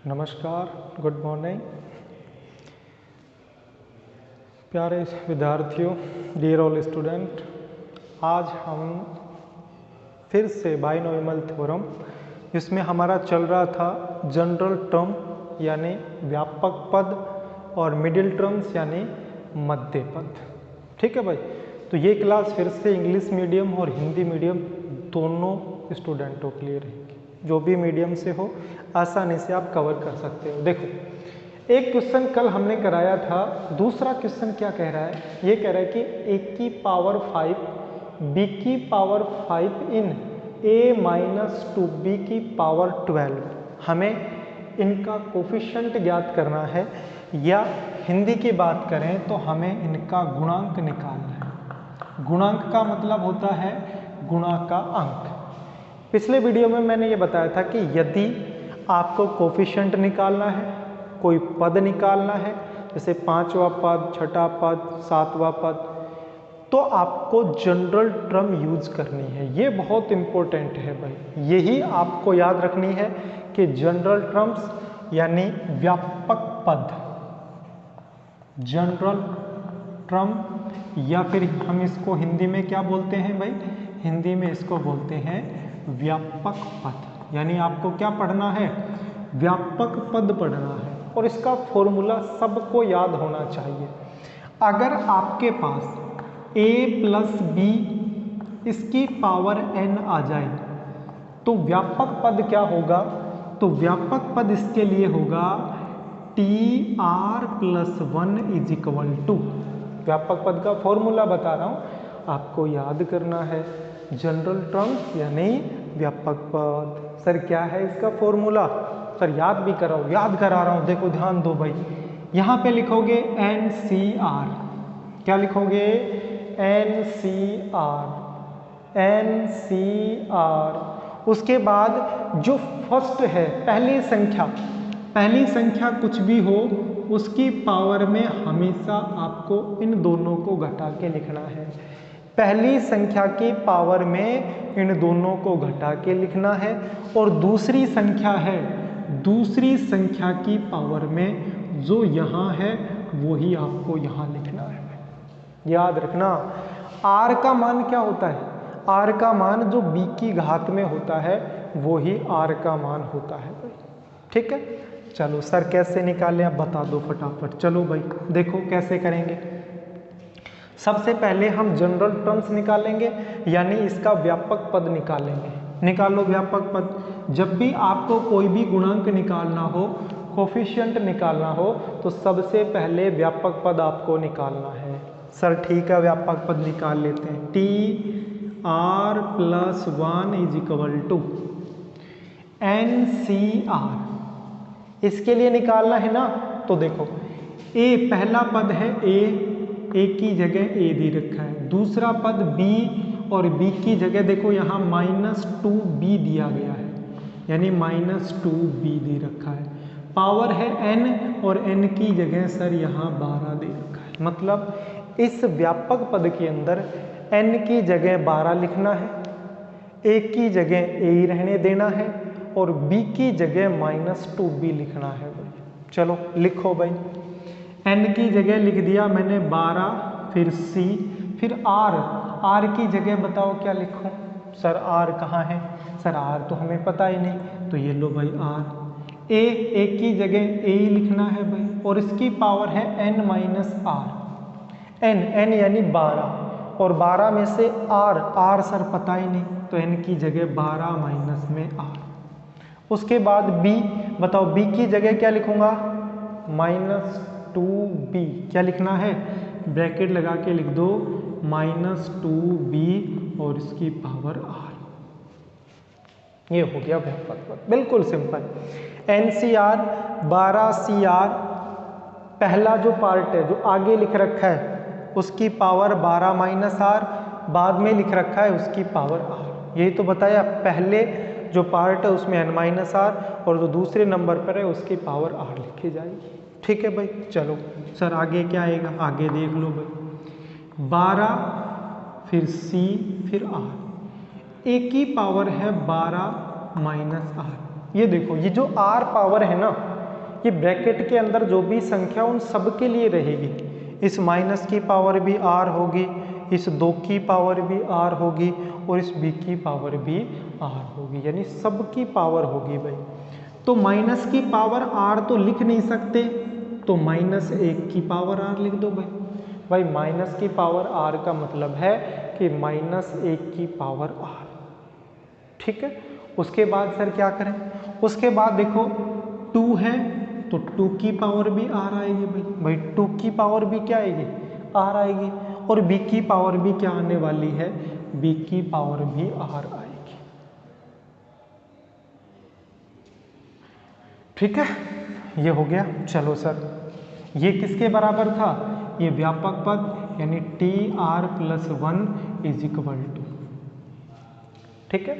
नमस्कार, good morning प्यारे विद्यार्थियों, डियर ऑल स्टूडेंट। आज हम फिर से बाइनोमियल थ्योरम, जिसमें हमारा चल रहा था जनरल टर्म यानी व्यापक पद और मिडिल टर्म्स यानी मध्य पद। ठीक है भाई, तो ये क्लास फिर से इंग्लिश मीडियम और हिंदी मीडियम दोनों स्टूडेंटों के लिए रहेगी। जो भी मीडियम से हो आसानी से आप कवर कर सकते हो। देखो, एक क्वेश्चन कल हमने कराया था, दूसरा क्वेश्चन क्या कह रहा है? ये कह रहा है कि a की पावर 5 b की power 5 in a minus 2b की पावर 12। हमें इनका कोफिशिएंट ज्ञात करना है, या हिंदी की बात करें तो हमें इनका गुणांक निकालना है। गुणांक का मतलब होता है गुणा का अंक। पिछले वीडियो में मैंने ये बताया था कि यदि आपको कोफिशिएंट निकालना है, कोई पद निकालना है, जैसे 5वां पद, 6वां पद, 7वां पद, तो आपको जनरल टर्म यूज करनी है। ये बहुत इंपॉर्टेंट है भाई, यही आपको याद रखनी है कि जनरल टर्म्स यानी व्यापक पद, जनरल टर्म, या फिर हम इसको हिंदी में क्या बोलते हैं भाई? हिंदी में इसको बोलते हैं व्यापक पद। यानी आपको क्या पढ़ना है? व्यापक पद पढ़ना है, और इसका फॉर्मूला सबको याद होना चाहिए। अगर आपके पास a प्लस बी इसकी पावर n आ जाए तो व्यापक पद क्या होगा? तो व्यापक पद इसके लिए होगा T R plus 1 is equal to, व्यापक पद का फॉर्मूला बता रहा हूं, आपको याद करना है। जनरल टर्म्स यानी व्यापक पद। सर क्या है इसका फॉर्मूला? सर याद भी कराओ, याद करा रहा हूं, देखो ध्यान दो भाई। यहां पे लिखोगे NCR, क्या लिखोगे? NCR। उसके बाद जो फर्स्ट है, पहली संख्या कुछ भी हो उसकी पावर में हमेशा आपको इन दोनों को घटा के लिखना है। पहली संख्या की पावर में इन दोनों को घटा के लिखना है, और दूसरी संख्या है, दूसरी संख्या की पावर में जो यहाँ है वही आपको यहाँ लिखना है। याद रखना, r का मान क्या होता है? r का मान जो b की घात में होता है वही r का मान होता है भाई। ठीक है, चलो सर कैसे निकालें आप बता दो फटाफट। चलो भाई देखो कैसे करेंगे। सबसे पहले हम जनरल टर्म्स निकालेंगे, यानी इसका व्यापक पद निकालेंगे। निकालो व्यापक पद। जब भी आपको कोई भी गुणांक निकालना हो, कोफिशिएंट निकालना हो, तो सबसे पहले व्यापक पद आपको निकालना है। सर ठीक है, व्यापक पद निकाल लेते हैं। T R plus 1 is equal to NCR। इसके लिए निकालना है ना, तो देखो a पहला पद है, a की जगह a दे रखा है। दूसरा पद b, और b की जगह देखो यहाँ -2b दिया गया है, यानी -2b दे रखा है। पावर है n, और n की जगह सर यहाँ 12 दे रखा है। मतलब इस व्यापक पद के अंदर n की जगह 12 लिखना है, a की जगह a ही रहने देना है, और b की जगह -2b लिखना है भाई। चलो लिखो भाई, n की जगह लिख दिया मैंने 12, फिर c, फिर r की जगह बताओ क्या लिखूं? सर r कहाँ है? सर r तो हमें पता ही नहीं, तो ये लो भाई r। a की जगह a ही लिखना है भाई, और इसकी पावर है n माइनस r। n यानी 12, और 12 में से r सर पता ही नहीं, तो n की जगह 12 माइनस में r। उसके बाद b, बताओ b की जगह क्या लिखूंगा? -2b। क्या लिखना है? ब्रैकेट लगा के लिख दो -2b, और इसकी पावर r। ये हो गया व्यापक पद, बिल्कुल सिंपल। NCR 12CR, पहला जो पार्ट है जो आगे लिख रखा है उसकी पावर 12 माइनस r, बाद में लिख रखा है उसकी पावर r। यही तो बताया, पहले जो पार्ट है उसमें n माइनस r, और जो दूसरे नंबर पर है उसकी पावर r लिखी जाएगी। ठीक है भाई, चलो सर आगे क्या आएगा? आगे देख लो भाई, 12, फिर c, फिर r। a की पावर है 12 माइनस r। ये देखो, ये जो r पावर है ना, ये ब्रैकेट के अंदर जो भी संख्या उन सब के लिए रहेगी। इस माइनस की पावर भी r होगी, इस 2 की पावर भी r होगी और इस b की पावर भी r होगी, यानी सब की पावर होगी भाई। तो माइनस की पावर r तो लिख नहीं सकते, तो -1 की पावर r लिख दो भाई। भाई माइनस की पावर r का मतलब है कि -1 की पावर r, ठीक है। उसके बाद सर क्या करें, उसके बाद देखो 2 है तो 2 की पावर भी r आएगी भाई 2 की पावर भी क्या आएगी, r आएगी। और b की पावर भी क्या आने वाली है, b की पावर भी r आएगी, ठीक है। ये हो गया। चलो सर, ये किसके बराबर था, ये व्यापक पद यानी TR+1 = 2, ठीक है।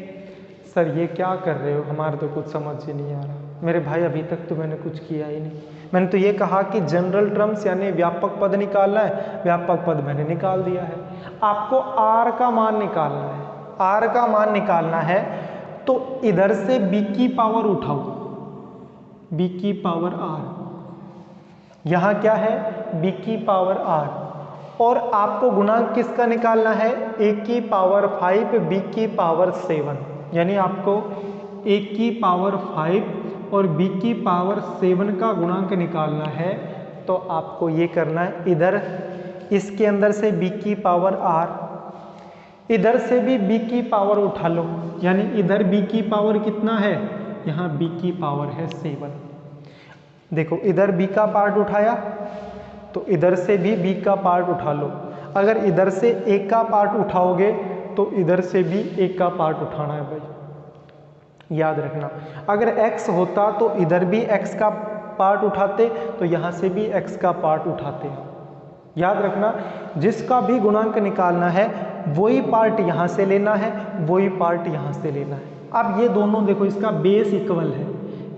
सर ये क्या कर रहे हो, हमारे तो कुछ समझ ही नहीं आ रहा। मेरे भाई अभी तक तो मैंने कुछ किया ही नहीं। मैंने तो ये कहा कि जनरल टर्म्स यानी व्यापक पद निकालना है, व्यापक पद मैंने निकाल दिया है। आपको r का मान निकालना है, r का मान निकालना है तो इधर से b की पावर उठाओ, b की पावर r, यहाँ क्या है b की पावर r, और आपको गुणांक किसका निकालना है, a की पावर 5 b की पावर 7, यानी आपको a की पावर 5 और b की पावर 7 का गुणांक निकालना है। तो आपको ये करना है, इधर इसके अंदर से b की पावर r, इधर से भी b की पावर उठा लो, यानी इधर b की पावर कितना है, यहाँ b की पावर है 7। देखो इधर b का पार्ट उठाया तो इधर से भी b का पार्ट उठा लो। अगर इधर से a का पार्ट उठाओगे तो इधर से भी a का पार्ट उठाना है भाई, याद रखना। अगर x होता तो इधर भी x का पार्ट उठाते, तो यहाँ से भी x का पार्ट उठाते हैं। याद रखना, जिसका भी गुणांक निकालना है वही पार्ट यहाँ से लेना है, वही पार्ट यहाँ से लेना है। अब ये दोनों देखो, इसका बेस इक्वल है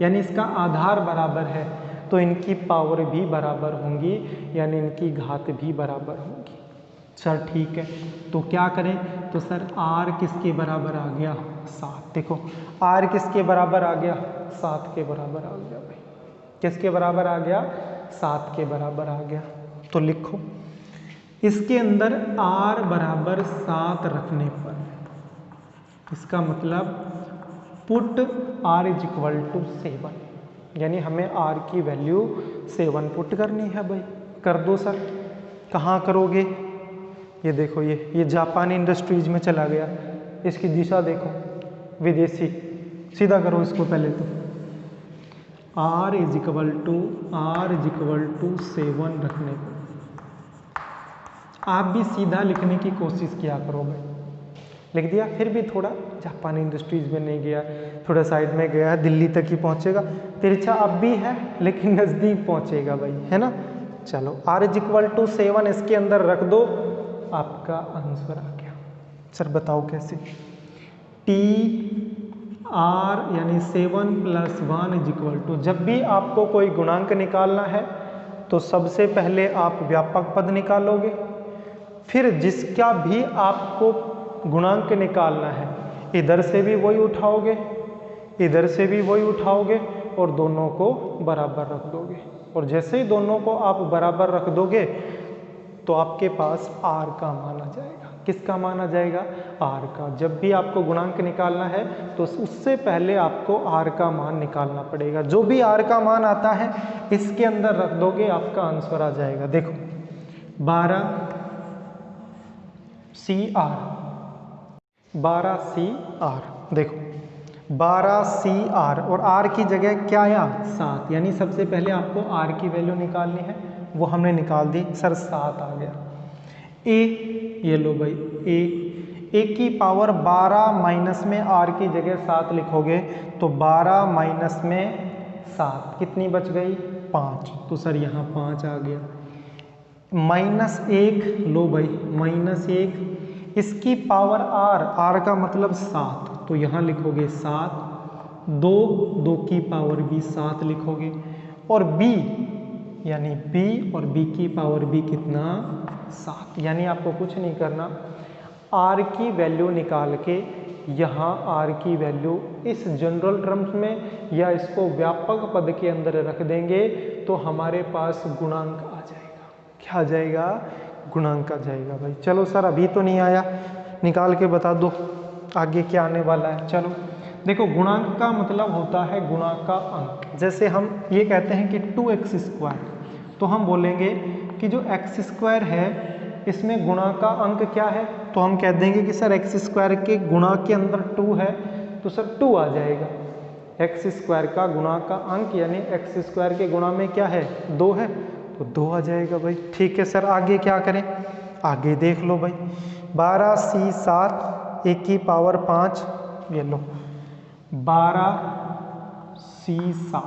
यानी इसका आधार बराबर है, तो इनकी पावर भी बराबर होंगी, यानी इनकी घात भी बराबर होंगी। सर ठीक है, तो क्या करें, तो सर r किसके बराबर आ गया, 7। देखो r किसके बराबर आ गया, 7 के बराबर आ गया भाई। किसके बराबर आ गया, 7 के बराबर आ गया। तो लिखो इसके अंदर r बराबर 7 रखने पर, इसका मतलब पुट r = 7, यानी हमें r की वैल्यू 7 पुट करनी है भाई। कर दो सर, कहाँ करोगे, ये देखो ये जापानी इंडस्ट्रीज में चला गया, इसकी दिशा देखो विदेशी, सीधा करो इसको पहले तो। r = 7 रखने पर आप भी सीधा लिखने की कोशिश किया करो भाई। लिख दिया, फिर भी थोड़ा जापानी इंडस्ट्रीज में नहीं गया, थोड़ा साइड में गया है, दिल्ली तक ही पहुंचेगा। तिरछा अब भी है लेकिन नज़दीक पहुंचेगा भाई, है ना। चलो r = 7 इसके अंदर रख दो, आपका आंसर आ गया। सर बताओ कैसे, TR यानी 7 + 1 = जब भी आपको कोई गुणांक निकालना है तो सबसे पहले आप व्यापक पद निकालोगे, फिर जिसका भी आपको गुणांक निकालना है इधर से भी वही उठाओगे, इधर से भी वही उठाओगे और दोनों को बराबर रख दोगे। और जैसे ही दोनों को आप बराबर रख दोगे तो आपके पास r का मान आ जाएगा। किसका मान आ जाएगा, r का। जब भी आपको गुणांक निकालना है तो उससे पहले आपको r का मान निकालना पड़ेगा। जो भी r का मान आता है इसके अंदर रख दोगे, आपका आंसर आ जाएगा। देखो 12CR, देखो 12CR और r की जगह क्या आया, 7, यानी सबसे पहले आपको r की वैल्यू निकालनी है, वो हमने निकाल दी। सर 7 आ गया। a, ये लो भाई a की पावर 12 माइनस में r की जगह 7 लिखोगे तो 12 माइनस में 7 कितनी बच गई, 5। तो सर यहाँ 5 आ गया। -1 लो भाई, -1 इसकी पावर r का मतलब 7, तो यहाँ लिखोगे 7। 2 की पावर भी 7 लिखोगे। और b यानी b और b की पावर भी कितना, 7। यानी आपको कुछ नहीं करना, r की वैल्यू निकाल के यहाँ आर की वैल्यू इस जनरल टर्म्स में या इसको व्यापक पद के अंदर रख देंगे तो हमारे पास गुणांक आ जाएगा। क्या आ जाएगा? गुणांक आ जाएगा भाई। चलो सर अभी तो नहीं आया, निकाल के बता दो आगे क्या आने वाला है। चलो देखो, गुणांक का मतलब होता है गुणा का अंक। जैसे हम ये कहते हैं कि 2x², तो हम बोलेंगे कि जो x² है इसमें गुणा का अंक क्या है, तो हम कह देंगे कि सर x² के गुणा के अंदर 2 है, तो सर 2 आ जाएगा। x² का गुणा का अंक यानी x² के गुणा में क्या है? 2 है, तो 2 आ जाएगा भाई। ठीक है सर, आगे क्या करें? आगे देख लो भाई, 12c7 1 की पावर 5, ये लो 12c7।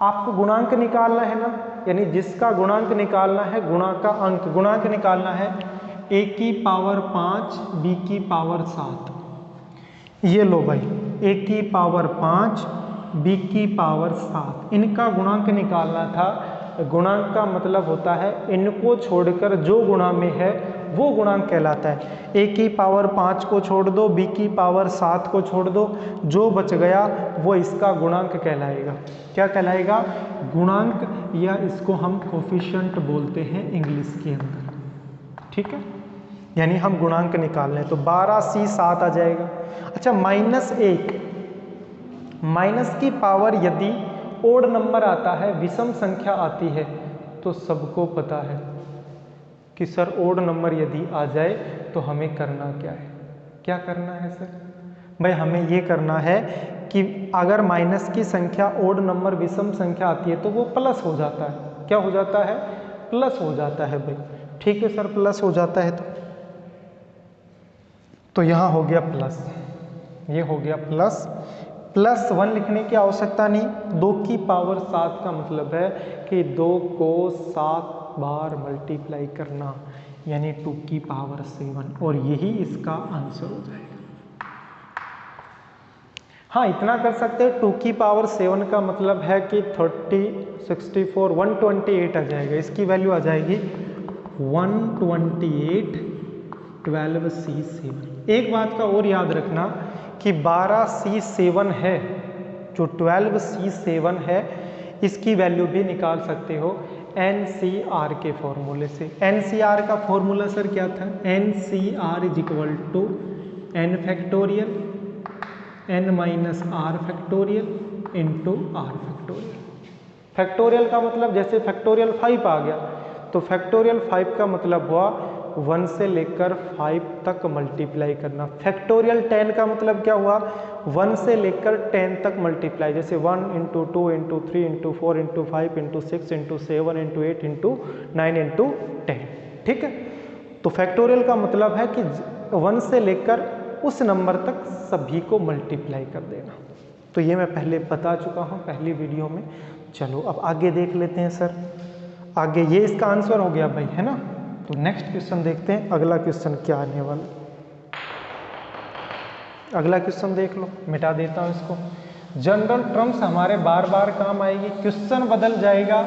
आपको गुणांक निकालना है ना, यानी जिसका गुणांक निकालना है, गुणा का अंक गुणांक निकालना है, a की पावर 5 b की पावर 7। ये लो भाई, a की पावर 5 b की पावर 7, इनका गुणांक निकालना था। गुणांक का मतलब होता है इनको छोड़कर जो गुणा में है वो गुणांक कहलाता है। a की पावर 5 को छोड़ दो, b की पावर 7 को छोड़ दो, जो बच गया वो इसका गुणांक कहलाएगा। क्या कहलाएगा? गुणांक, या इसको हम कोफिशिएंट बोलते हैं इंग्लिश के अंदर। ठीक है, यानी हम गुणांक निकाल लें तो 12c7 आ जाएगा। अच्छा, -1, माइनस की पावर यदि ओड नंबर आता है, विषम संख्या आती है, तो सबको पता है कि सर ओड नंबर यदि आ जाए तो हमें करना क्या है? क्या करना है सर? भाई हमें ये करना है कि अगर माइनस की संख्या ओड नंबर विषम संख्या आती है तो वो प्लस हो जाता है। क्या हो जाता है? प्लस हो जाता है भाई। ठीक है सर, प्लस हो जाता है तो यहाँ हो गया प्लस, ये हो गया प्लस। +1 लिखने की आवश्यकता नहीं, 2 की पावर 7 का मतलब है कि 2 को 7 बार मल्टीप्लाई करना, यानी 2 की पावर 7, और यही इसका आंसर हो जाएगा। हाँ, इतना कर सकते हैं, 2 की पावर 7 का मतलब है कि 30, 64, 128 आ जाएगा। इसकी वैल्यू आ जाएगी 128, 12c7। एक बात का और याद रखना कि 12c7 है, जो 12c7 है, इसकी वैल्यू भी निकाल सकते हो NCR के फॉर्मूले से। NCR का फॉर्मूला सर क्या था? NCR = n factorial n minus r factorial into r factorial. Factorial का मतलब जैसे फैक्टोरियल 5 आ गया, तो फैक्टोरियल 5 का मतलब हुआ 1 से लेकर 5 तक मल्टीप्लाई करना। फैक्टोरियल 10 का मतलब क्या हुआ? 1 से लेकर 10 तक मल्टीप्लाई, जैसे 1 × 2 × 3 × 4 × 5 × 6 × 7 × 8 × 9 × 10। ठीक है, तो फैक्टोरियल का मतलब है कि 1 से लेकर उस नंबर तक सभी को मल्टीप्लाई कर देना। तो ये मैं पहले बता चुका हूँ पहली वीडियो में। चलो अब आगे देख लेते हैं सर। आगे ये इसका आंसर हो गया भाई, है ना। तो नेक्स्ट क्वेश्चन देखते हैं, अगला क्वेश्चन क्या आने वाला। अगला क्वेश्चन देख लो, मिटा देता हूँ इसको। जनरल टर्म्स हमारे बार बार काम आएगी। क्वेश्चन बदल जाएगा,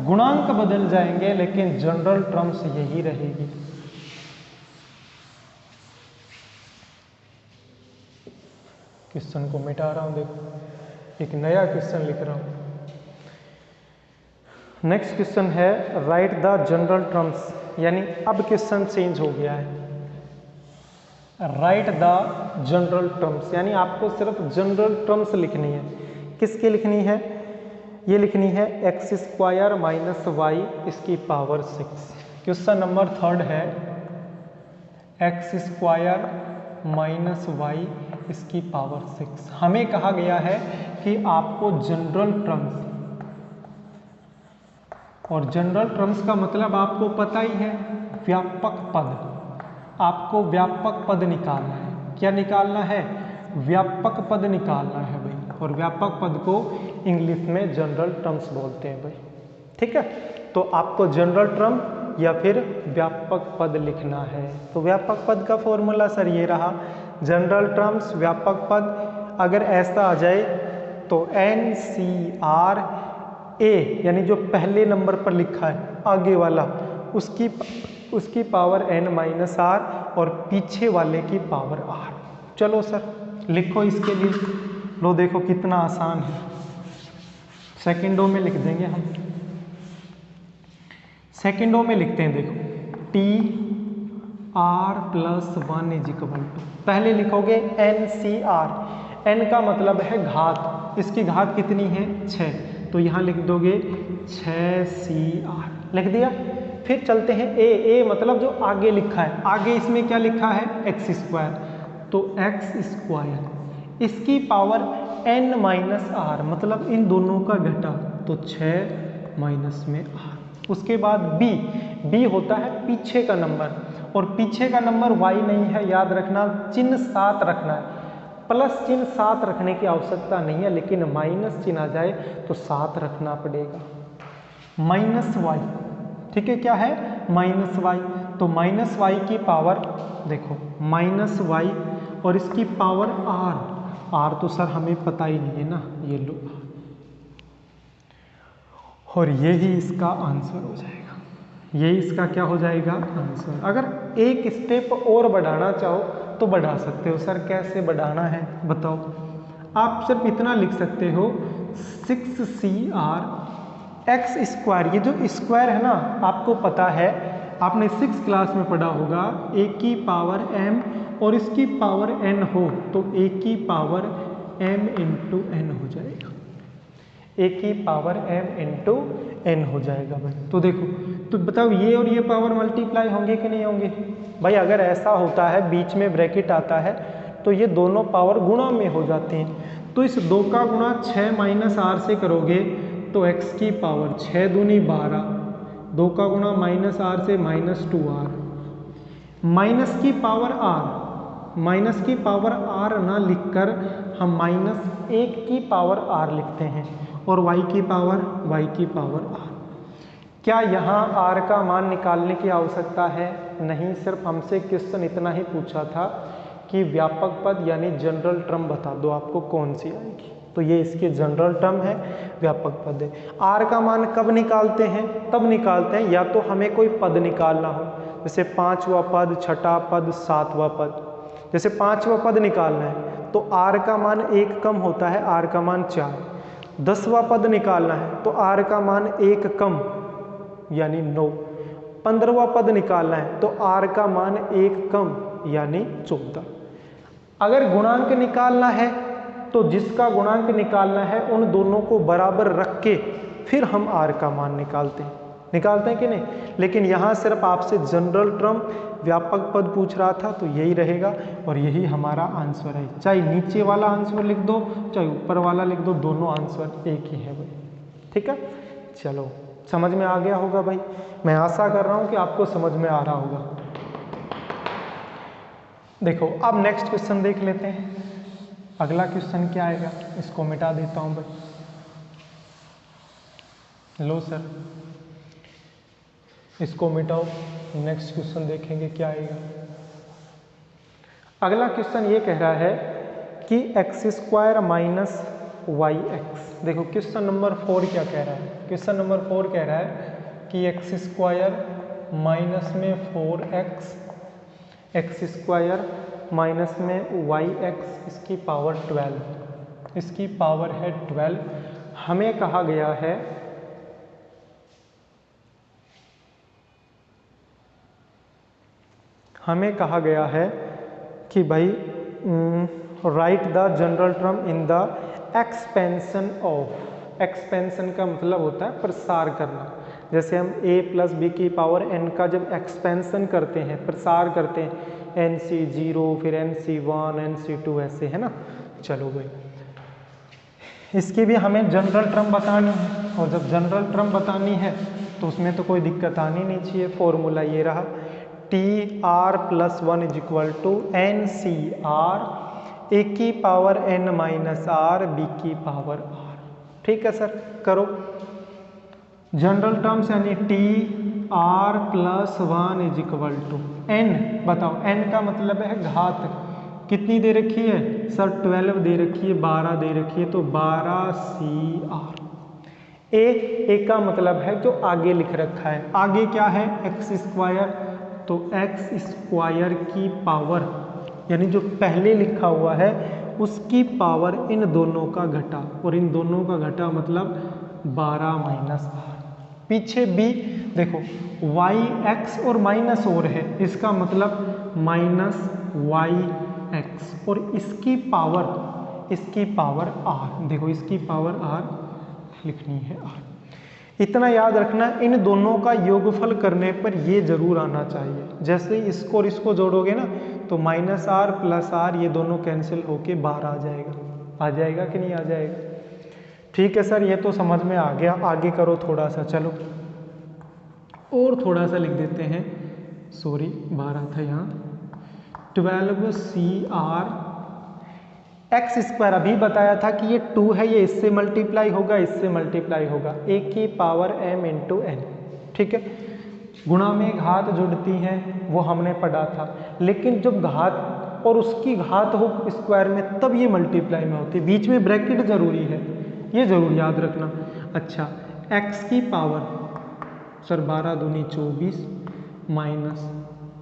गुणांक बदल जाएंगे, लेकिन जनरल टर्म्स यही रहेगी। क्वेश्चन को मिटा रहा हूँ, देखो एक नया क्वेश्चन लिख रहा हूँ। नेक्स्ट क्वेश्चन है राइट द जनरल टर्म्स, यानी अब क्वेश्चन चेंज हो गया है। राइट द जनरल टर्म्स, यानी आपको सिर्फ जनरल टर्म्स लिखनी है। किसकी लिखनी है? ये लिखनी है x² - y इसकी पावर 6। क्वेश्चन नंबर 3 है x² - y इसकी पावर 6। हमें कहा गया है कि आपको जनरल टर्म्स, और जनरल टर्म्स का मतलब आपको पता ही है, व्यापक पद। आपको व्यापक पद निकालना है। क्या निकालना है? व्यापक पद निकालना है भाई, और व्यापक पद को इंग्लिश में जनरल टर्म्स बोलते हैं भाई। ठीक है, तो आपको जनरल टर्म या फिर व्यापक पद लिखना है। तो व्यापक पद का फॉर्मूला सर ये रहा, जनरल टर्म्स व्यापक पद। अगर ऐसा आ जाए तो NCR A, यानी जो पहले नंबर पर लिखा है आगे वाला, उसकी पावर n - r और पीछे वाले की पावर r। चलो सर लिखो इसके लिए। लो देखो कितना आसान है, सेकंडों में लिख देंगे हम, सेकंडों में लिखते हैं। देखो T R plus 1 is equal to, पहले लिखोगे एन सी आर। एन का मतलब है घात, इसकी घात कितनी है 6, तो यहाँ लिख दोगे 6 सी आर, लिख दिया। फिर चलते हैं ए, ए मतलब जो आगे लिखा है, आगे इसमें क्या लिखा है एक्स स्क्वायर, तो एक्स स्क्वायर, इसकी पावर एन माइनस आर, मतलब इन दोनों का घटा, तो 6 माइनस में आर। उसके बाद बी, बी होता है पीछे का नंबर, और पीछे का नंबर वाई नहीं है, याद रखना चिन्ह 7 रखना है। प्लस चिन्ह 7 रखने की आवश्यकता नहीं है, लेकिन माइनस चिन्ह आ जाए तो 7 रखना पड़ेगा। माइनस वाई, ठीक है, क्या है माइनस वाई, तो माइनस वाई की पावर देखो माइनस वाई, और इसकी पावर आर, आर तो सर हमें पता ही नहीं है ना, ये लो, और ये ही इसका आंसर हो जाएगा, ये इसका क्या हो जाएगा आंसर। अगर एक स्टेप और बढ़ाना चाहो तो बढ़ा सकते हो। सर कैसे बढ़ाना है बताओ, आप सिर्फ इतना लिख सकते हो 6 सी आर एक्स स्क्वायर, ये जो स्क्वायर है ना आपको पता है, आपने 6th क्लास में पढ़ा होगा, ए की पावर m और इसकी पावर n हो तो ए की पावर m इंटू n हो जाएगा, ए की पावर m इंटू n हो जाएगा भाई। तो देखो, तो बताओ ये और ये पावर मल्टीप्लाई होंगे कि नहीं होंगे भाई। अगर ऐसा होता है बीच में ब्रैकेट आता है तो ये दोनों पावर गुणा में हो जाते हैं, तो इस 2 का गुणा 6 माइनस आर से करोगे तो x की पावर 6 दूनी 12, 2 का गुणा माइनस आर से माइनस 2r, माइनस की पावर r, माइनस की पावर r ना लिखकर हम माइनस 1 की पावर r लिखते हैं, और y की पावर r। क्या यहाँ r का मान निकालने की आवश्यकता है? नहीं, सिर्फ हमसे क्वेश्चन इतना ही पूछा था कि व्यापक पद यानी जनरल टर्म बता दो आपको कौन सी आएगी, तो ये इसके जनरल टर्म है, व्यापक पद है। r का मान कब निकालते हैं? तब निकालते हैं या तो हमें कोई पद निकालना हो, जैसे 5वां पद, 6ठा पद, 7वां पद। जैसे 5वां पद निकालना है तो r का मान 1 कम होता है, r का मान 4। 10वां पद निकालना है तो r का मान 1 कम यानी 9। 15वां पद निकालना है तो r का मान 1 कम यानी 14। अगर गुणांक निकालना है तो जिसका गुणांक निकालना है उन दोनों को बराबर रख के फिर हम r का मान निकालते हैं कि नहीं। लेकिन यहाँ सिर्फ आपसे जनरल टर्म व्यापक पद पूछ रहा था, तो यही रहेगा और यही हमारा आंसर है। चाहे नीचे वाला आंसर लिख दो चाहे ऊपर वाला लिख दो, दोनों आंसर एक ही है भाई, ठीक है। चलो समझ में आ गया होगा भाई, मैं आशा कर रहा हूँ कि आपको समझ में आ रहा होगा। देखो अब नेक्स्ट क्वेश्चन देख लेते हैं। अगला क्वेश्चन क्या आएगा, इसको मिटा देता हूँ भाई। लो सर इसको मिटाओ, नेक्स्ट क्वेश्चन देखेंगे क्या आएगा। अगला क्वेश्चन ये कह रहा है कि X square minus Y X. देखो क्वेश्चन नंबर 4 क्या कह रहा है, क्वेश्चन नंबर 4 कह रहा है कि एक्स स्क्वायर माइनस में 4x, एक्स स्क्वायर माइनस में वाई एक्स, इसकी पावर 12, इसकी पावर है 12। हमें कहा गया है कि भाई right the general term in the expansion of. Expansion का मतलब होता है प्रसार करना। जैसे हम a प्लस बी की पावर n का जब एक्सपेंशन करते हैं, प्रसार करते हैं, nc0 फिर nc1 nc2 ऐसे, है ना। चलो भाई इसकी भी हमें जनरल टर्म बतानी है, और जब जनरल टर्म बतानी है तो उसमें तो कोई दिक्कत आनी नहीं चाहिए। फॉर्मूला ये रहा, T R plus 1 is equal to n C r, a की power n minus r, b की पावर r। ठीक है सर, करो जनरल टर्म्स यानी T R plus 1 is equal to n. बताओ n का मतलब है घात, कितनी दे रखी है सर 12 दे रखी है, 12 दे रखी है, तो 12 सी आर। ए का मतलब है जो आगे लिख रखा है, आगे क्या है एक्स स्क्वायर, तो एक्स स्क्वायर की पावर यानी जो पहले लिखा हुआ है उसकी पावर इन दोनों का घटा, और इन दोनों का घटा मतलब 12 माइनस आर। पीछे भी देखो वाई एक्स और माइनस और है, इसका मतलब माइनस वाई एक्स, और इसकी पावर आर। देखो इसकी पावर आर लिखनी है आर। इतना याद रखना, इन दोनों का योगफल करने पर ये जरूर आना चाहिए। जैसे इसको और इसको जोड़ोगे ना तो माइनस आर प्लस आर ये दोनों कैंसिल होके 12 आ जाएगा कि नहीं आ जाएगा? ठीक है सर, ये तो समझ में आ गया, आगे करो थोड़ा सा। चलो और थोड़ा सा लिख देते हैं, सॉरी 12 था यहाँ, 12CR एक्स स्क्वायर। अभी बताया था कि ये 2 है, ये इससे मल्टीप्लाई होगा, इससे मल्टीप्लाई होगा, a की पावर m इंटू एन। ठीक है, गुणा में घात जुड़ती हैं वो हमने पढ़ा था, लेकिन जब घात और उसकी घात हो स्क्वायर में तब ये मल्टीप्लाई में होती है। बीच में ब्रैकेट जरूरी है, ये जरूर याद रखना। अच्छा, x की पावर सर 12 दूनी 24 माइनस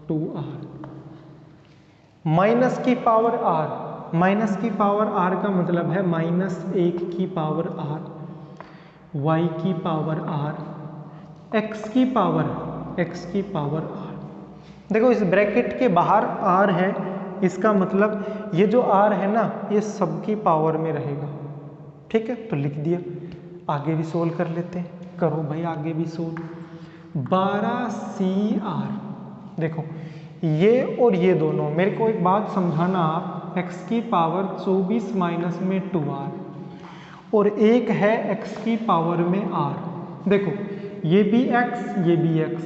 2r, माइनस की पावर r, माइनस की पावर r का मतलब है माइनस 1 की पावर r, y की पावर r, x की पावर r। देखो इस ब्रैकेट के बाहर r है, इसका मतलब ये जो r है ना ये सबकी पावर में रहेगा। ठीक है, तो लिख दिया। आगे भी सोल्व कर लेते हैं, करो भाई आगे भी सोल्व। 12CR, देखो ये और ये दोनों, मेरे को एक बात समझाना आप, x की पावर 24 माइनस में 2r, और एक है x की पावर में r। देखो ये भी x, ये भी x,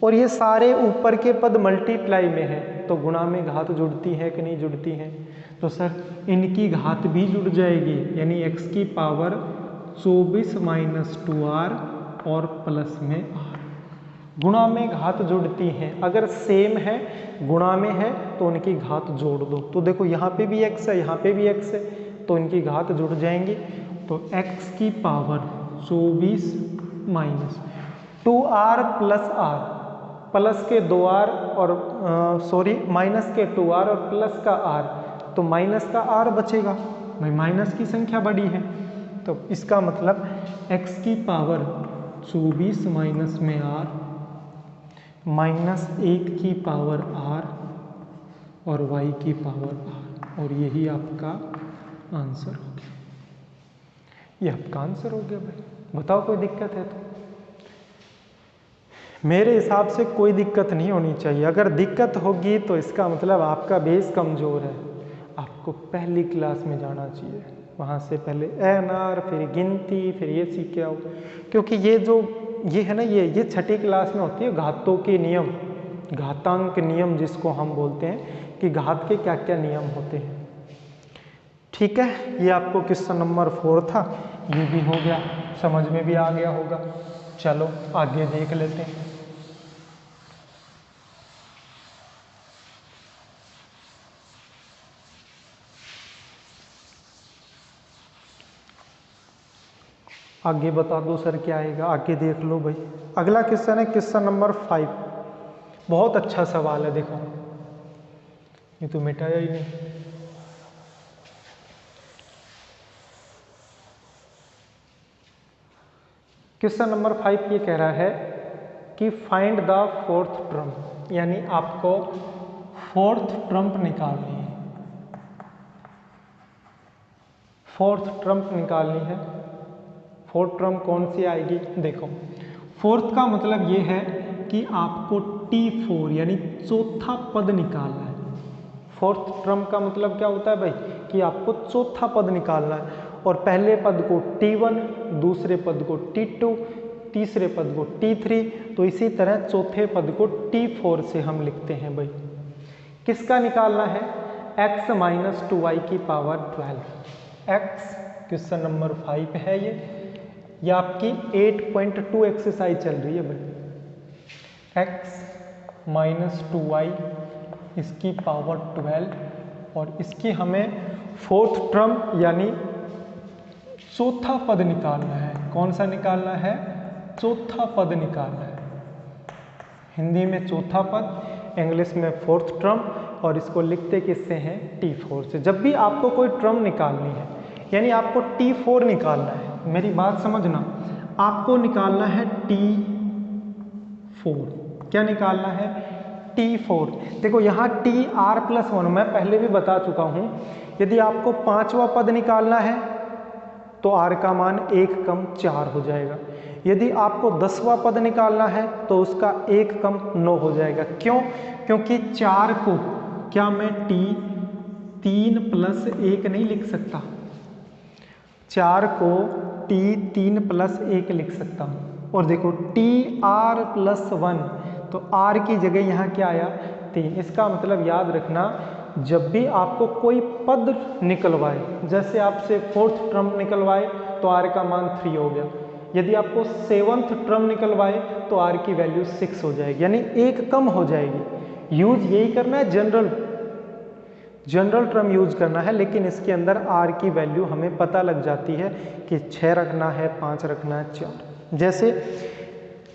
और ये सारे ऊपर के पद मल्टीप्लाई में है, तो गुणा में घात जुड़ती है कि नहीं जुड़ती है? तो सर इनकी घात भी जुड़ जाएगी, यानी x की पावर 24 माइनस 2r और प्लस में r। गुणा में घात जुड़ती हैं, अगर सेम है गुणा में है तो उनकी घात जोड़ दो। तो देखो यहाँ पे भी x है, यहाँ पे भी x है, तो इनकी घात जुड़ जाएंगी। तो x की power 24 minus 2r plus r, plus के 2r और सॉरी माइनस के 2r और प्लस का r, तो माइनस का r बचेगा भाई, माइनस की संख्या बड़ी है, तो इसका मतलब x की पावर 24 माइनस में r माइनस 1 की पावर r और y की पावर r, और यही आपका आंसर हो गया। ये आपका आंसर हो गया भाई। बताओ कोई दिक्कत है तो? मेरे हिसाब से कोई दिक्कत नहीं होनी चाहिए। अगर दिक्कत होगी तो इसका मतलब आपका बेस कमज़ोर है, आपको पहली क्लास में जाना चाहिए, वहाँ से पहले एनआर, फिर गिनती, फिर ये सीख के आओ। क्योंकि ये है ना, ये छठी क्लास में होती है घातों के नियम, घातांक नियम जिसको हम बोलते हैं कि घात के क्या क्या नियम होते हैं। ठीक है, ये आपको क्वेश्चन नंबर 4 था, ये भी हो गया, समझ में भी आ गया होगा। चलो आगे देख लेते हैं। आगे बता दो सर क्या आएगा, आगे देख लो भाई। अगला क्वेश्चन है क्वेश्चन नंबर 5, बहुत अच्छा सवाल है। देखो ये तो मिटाया ही नहीं। क्वेश्चन नंबर 5 ये कह रहा है कि फाइंड द फोर्थ ट्रम्प, यानी आपको फोर्थ ट्रम्प निकालनी है, फोर्थ ट्रम्प निकालनी है। फोर्थ ट्रम्प कौन सी आएगी? देखो फोर्थ का मतलब ये है कि आपको T4 यानी चौथा पद निकालना है। फोर्थ ट्रम्प का मतलब क्या होता है भाई? कि आपको चौथा पद निकालना है, और पहले पद को T1, दूसरे पद को T2, तीसरे पद को T3, तो इसी तरह चौथे पद को T4 से हम लिखते हैं भाई। किसका निकालना है? x माइनस 2y की पावर 12। x क्वेश्चन नंबर 5 है ये आपकी 8.2 एक्सरसाइज चल रही है भाई। x माइनस 2y इसकी पावर 12, और इसकी हमें फोर्थ टर्म यानी चौथा पद निकालना है। कौन सा निकालना है? चौथा पद निकालना है। हिंदी में चौथा पद, इंग्लिश में फोर्थ टर्म, और इसको लिखते किससे हैं, T4 से। जब भी आपको कोई टर्म निकालनी है, यानी आपको T4 निकालना है, मेरी बात समझना, आपको निकालना है T4। क्या निकालना है, T4। देखो यहाँ TR+1 मैं पहले भी बता चुका हूँ, यदि आपको 5वां पद निकालना है तो R का मान 1 कम 4 हो जाएगा। यदि आपको 10वां पद निकालना है तो उसका 1 कम 9 हो जाएगा। क्यों? क्योंकि 4 को क्या मैं T3+1 नहीं लिख सकता, 4 को T3+1 लिख सकता हूँ। और देखो TR+1, तो R की जगह यहाँ क्या आया, 3। इसका मतलब याद रखना, जब भी आपको कोई पद निकलवाए, जैसे आपसे 4th टर्म निकलवाए तो R का मान 3 हो गया, यदि आपको 7th टर्म निकलवाए तो R की वैल्यू 6 हो जाएगी, यानी 1 कम हो जाएगी। यूज यही करना है, जनरल टर्म यूज करना है, लेकिन इसके अंदर R की वैल्यू हमें पता लग जाती है कि 6 रखना है, 5 रखना है, 4। जैसे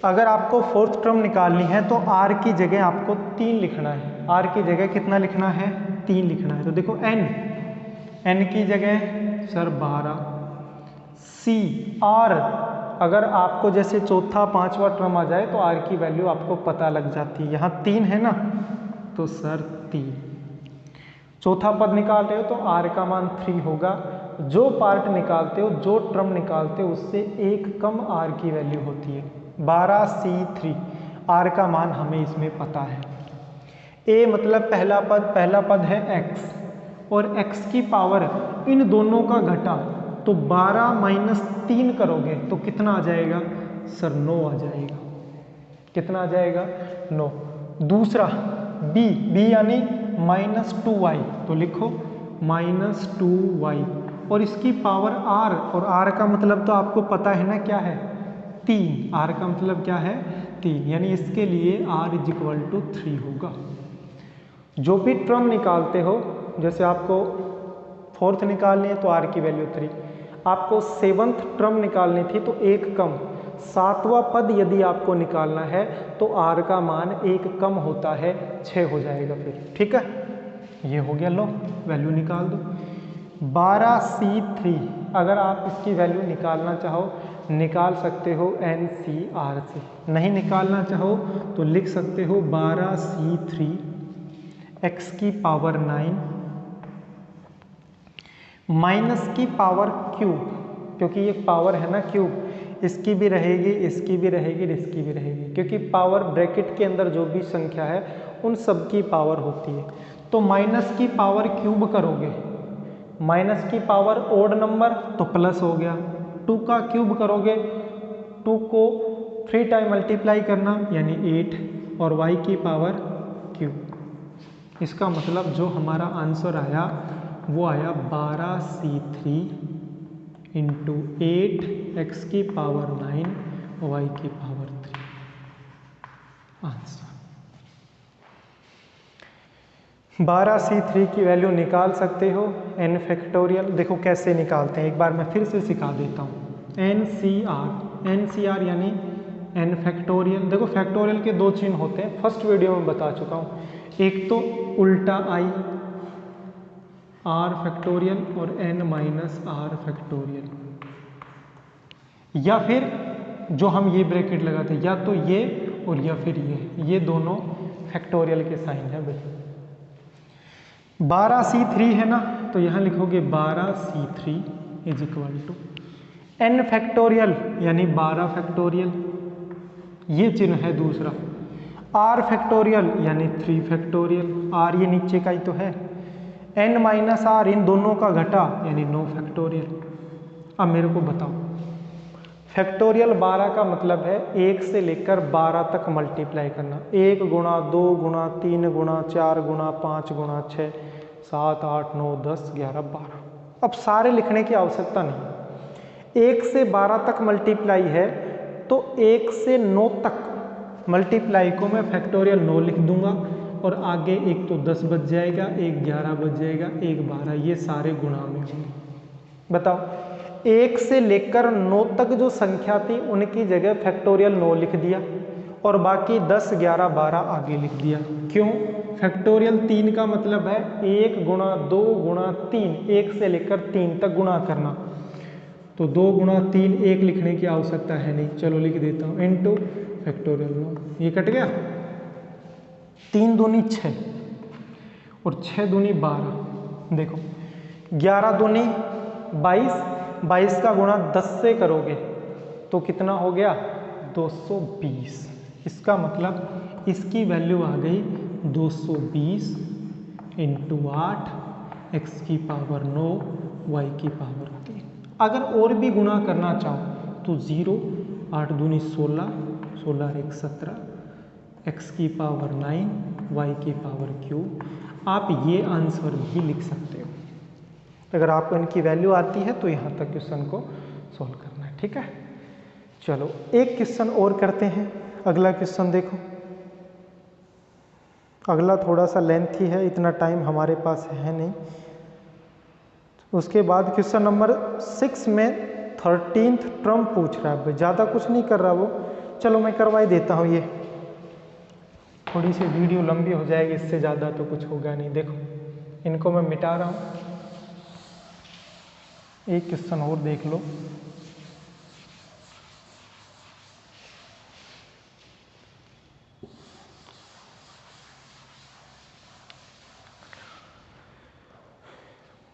अगर आपको 4th टर्म निकालनी है तो R की जगह आपको 3 लिखना है। R की जगह कितना लिखना है, 3 लिखना है। तो देखो n की जगह सर 12, C R, अगर आपको जैसे 4था 5वां टर्म आ जाए तो R की वैल्यू आपको पता लग जाती है। यहाँ 3 है ना, तो सर 3। चौथा पद निकाल रहे हो तो R का मान 3 होगा। जो पार्ट निकालते हो, जो टर्म निकालते हो, उससे 1 कम R की वैल्यू होती है। 12C3 R का मान हमें इसमें पता है। A मतलब पहला पद है x, और x की पावर इन दोनों का घटा, तो 12 - 3 करोगे तो कितना आ जाएगा सर, 9 आ जाएगा। कितना आ जाएगा, 9। दूसरा b यानी -2y, तो लिखो -2y, और इसकी पावर r, और r का मतलब तो आपको पता है ना क्या है, 3। r का मतलब क्या है, 3, यानी इसके लिए r = 3 होगा। जो भी टर्म निकालते हो, जैसे आपको 4th निकालनी है तो r की वैल्यू 3, आपको 7th टर्म निकालनी थी तो 1 कम, 7वां पद यदि आपको निकालना है तो r का मान 1 कम होता है, 6 हो जाएगा फिर। ठीक है, ये हो गया, लो वैल्यू निकाल दो। 12C3 अगर आप इसकी वैल्यू निकालना चाहो निकाल सकते हो NCR से, नहीं निकालना चाहो तो लिख सकते हो 12C3 x की पावर 9 माइनस की पावर क्यूब, क्योंकि ये पावर है ना क्यूब, इसकी भी रहेगी, इसकी भी रहेगी, इसकी भी रहेगी, क्योंकि पावर ब्रैकेट के अंदर जो भी संख्या है उन सब की पावर होती है। तो माइनस की पावर क्यूब करोगे, माइनस की पावर ओड नंबर तो प्लस हो गया, 2 का क्यूब करोगे, 2 को 3 टाइम मल्टीप्लाई करना यानी 8, और y की पावर क्यूब। इसका मतलब जो हमारा आंसर आया वो आया 12C3 × 8 x की पावर 9 y की पावर 3 आंसर। 12C3 की वैल्यू निकाल सकते हो n फैक्टोरियल। देखो कैसे निकालते हैं, एक बार मैं फिर से सिखा देता हूँ। NCR यानी n फैक्टोरियल। देखो फैक्टोरियल के 2 चिन्ह होते हैं, फर्स्ट वीडियो में बता चुका हूँ। एक तो उल्टा i r फैक्टोरियल और n - r फैक्टोरियल, या फिर जो हम ये ब्रैकेट लगाते हैं, या तो ये और या फिर ये दोनों फैक्टोरियल के साइन है भाई। 12C3 है ना, तो यहाँ लिखोगे 12C3 = n फैक्टोरियल यानी 12 फैक्टोरियल, ये चिन्ह है दूसरा। r फैक्टोरियल यानी 3 फैक्टोरियल, r ये नीचे का ही तो है। n - r इन दोनों का घटा यानी 9 फैक्टोरियल। अब मेरे को बताओ, फैक्टोरियल 12 का मतलब है 1 से लेकर 12 तक मल्टीप्लाई करना, 1 गुणा 2 गुणा 3 गुणा 4 गुणा 5 गुणा 6 7 8 9 10 11 12। अब सारे लिखने की आवश्यकता नहीं, 1 से 12 तक मल्टीप्लाई है तो 1 से 9 तक मल्टीप्लाई को मैं फैक्टोरियल 9 लिख दूंगा, और आगे एक तो 10 बच जाएगा, एक 11 बच जाएगा, एक 12, ये सारे गुणा में होंगे। बताओ, 1 से लेकर 9 तक जो संख्या थी उनकी जगह फैक्टोरियल 9 लिख दिया, और बाकी 10 11 12 आगे लिख दिया। क्यों? फैक्टोरियल 3 का मतलब है 1 गुणा 2 गुणा 3, 1 से लेकर 3 तक गुणा करना। तो 2 गुणा 3 1 लिखने की आवश्यकता है नहीं, चलो लिख देता हूँ इनटू फैक्टोरियल 9। ये कट गया, 3 दूनी 6 और 6 दूनी 12। देखो 11 दूनी 22, 22 का गुणा 10 से करोगे तो कितना हो गया? 220। इसका मतलब इसकी वैल्यू आ गई 220 इंटू 8 एक्स की पावर 9 वाई की पावर 3। अगर और भी गुणा करना चाहो तो 0, 8 दूनी 16, 16 एक 17, एक्स की पावर 9 वाई की पावर क्यूब। आप ये आंसर भी लिख सकते हो। अगर आपको इनकी वैल्यू आती है तो यहाँ तक क्वेश्चन को सॉल्व करना है, ठीक है। चलो एक क्वेश्चन और करते हैं। अगला क्वेश्चन देखो, अगला थोड़ा सा लेंथी है, इतना टाइम हमारे पास है नहीं। उसके बाद क्वेश्चन नंबर 6 में 13th टर्म पूछ रहा है, ज़्यादा कुछ नहीं कर रहा वो। चलो मैं करवा ही देता हूँ, ये थोड़ी सी वीडियो लंबी हो जाएगी, इससे ज़्यादा तो कुछ होगा नहीं। देखो इनको मैं मिटा रहा हूँ, एक क्वेश्चन और देख लो।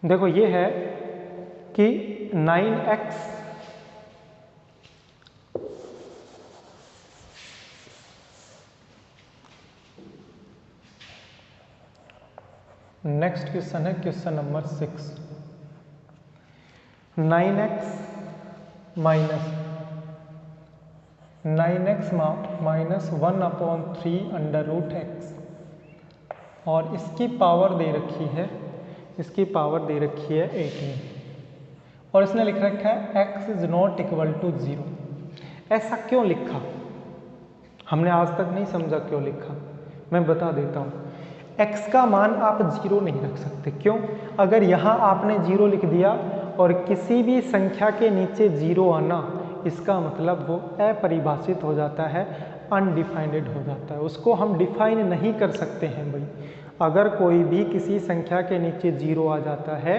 देखो ये है कि 9x नेक्स्ट क्वेश्चन है question number 6। 9x minus 1/3 under root X, और इसकी पावर दे रखी है, इसकी पावर दे रखी है 18, और इसने लिख रखा है x is not equal to 0। ऐसा क्यों लिखा? हमने आज तक नहीं समझा क्यों लिखा, मैं बता देता हूँ। x का मान आप 0 नहीं रख सकते। क्यों? अगर यहाँ आपने 0 लिख दिया और किसी भी संख्या के नीचे 0 आना, इसका मतलब वो अपरिभाषित हो जाता है, अनडिफाइंड हो जाता है, उसको हम डिफाइन नहीं कर सकते हैं भाई। अगर कोई भी किसी संख्या के नीचे 0 आ जाता है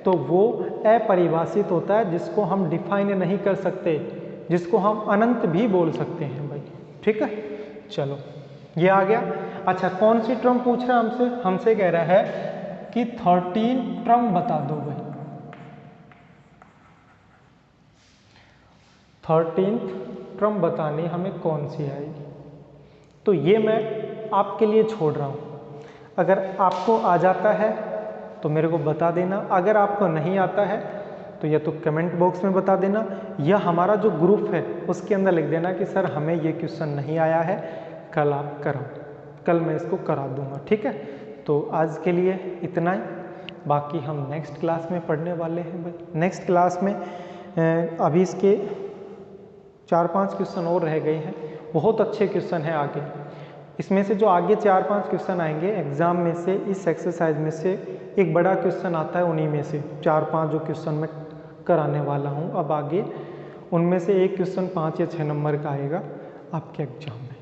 तो वो अपरिभाषित होता है, जिसको हम डिफाइन नहीं कर सकते, जिसको हम अनंत भी बोल सकते हैं भाई, ठीक है। चलो ये आ गया। अच्छा कौन सी टर्म पूछ रहा है हमसे? हमसे कह रहा है कि 13 टर्म बता दो भाई। 13th टर्म बतानी हमें कौन सी आएगी, तो ये मैं आपके लिए छोड़ रहा हूँ। अगर आपको आ जाता है तो मेरे को बता देना, अगर आपको नहीं आता है तो या तो कमेंट बॉक्स में बता देना, या हमारा जो ग्रुप है उसके अंदर लिख देना कि सर हमें ये क्वेश्चन नहीं आया है, कल आप कराओ, कल मैं इसको करा दूंगा, ठीक है। तो आज के लिए इतना ही, बाकी हम नेक्स्ट क्लास में पढ़ने वाले हैं भाई। नेक्स्ट क्लास में अभी इसके 4-5 क्वेश्चन और रह गए हैं, बहुत अच्छे क्वेश्चन हैं आगे। इसमें से जो आगे 4-5 क्वेश्चन आएंगे एग्जाम में से, इस एक्सरसाइज में से एक बड़ा क्वेश्चन आता है, उन्हीं में से 4-5 जो क्वेश्चन मैं कराने वाला हूँ अब आगे, उनमें से एक क्वेश्चन 5 या 6 नंबर का आएगा आपके एग्जाम में।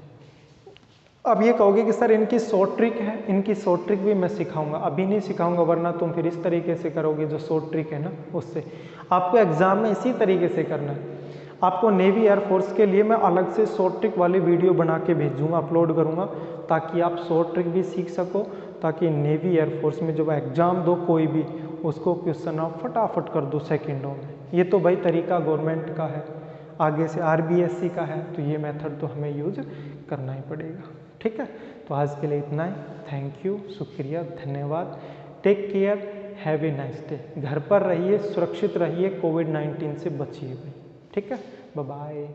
अब ये कहोगे कि सर इनकी शॉर्ट ट्रिक है, इनकी शॉर्ट ट्रिक भी मैं सिखाऊंगा। अभी नहीं सिखाऊंगा वरना तुम फिर इस तरीके से करोगे, जो शॉर्ट ट्रिक है ना उससे। आपको एग्जाम में इसी तरीके से करना है। आपको नेवी एयरफोर्स के लिए मैं अलग से शॉर्ट ट्रिक वाली वीडियो बना के भेजूंगा, अपलोड करूंगा, ताकि आप शॉर्ट ट्रिक भी सीख सको, ताकि नेवी एयरफोर्स में जब एग्जाम दो कोई भी, उसको क्वेश्चन आप फटाफट कर दो सेकेंडों में। ये तो भाई तरीका गवर्नमेंट का है, आगे से RBSC का है, तो ये मेथड तो हमें यूज करना ही पड़ेगा, ठीक है। तो आज के लिए इतना ही। थैंक यू, शुक्रिया, धन्यवाद। Take care, have a nice day. घर पर रहिए, सुरक्षित रहिए, कोविड-19 से बचिए भाई, ठीक है। Bye bye.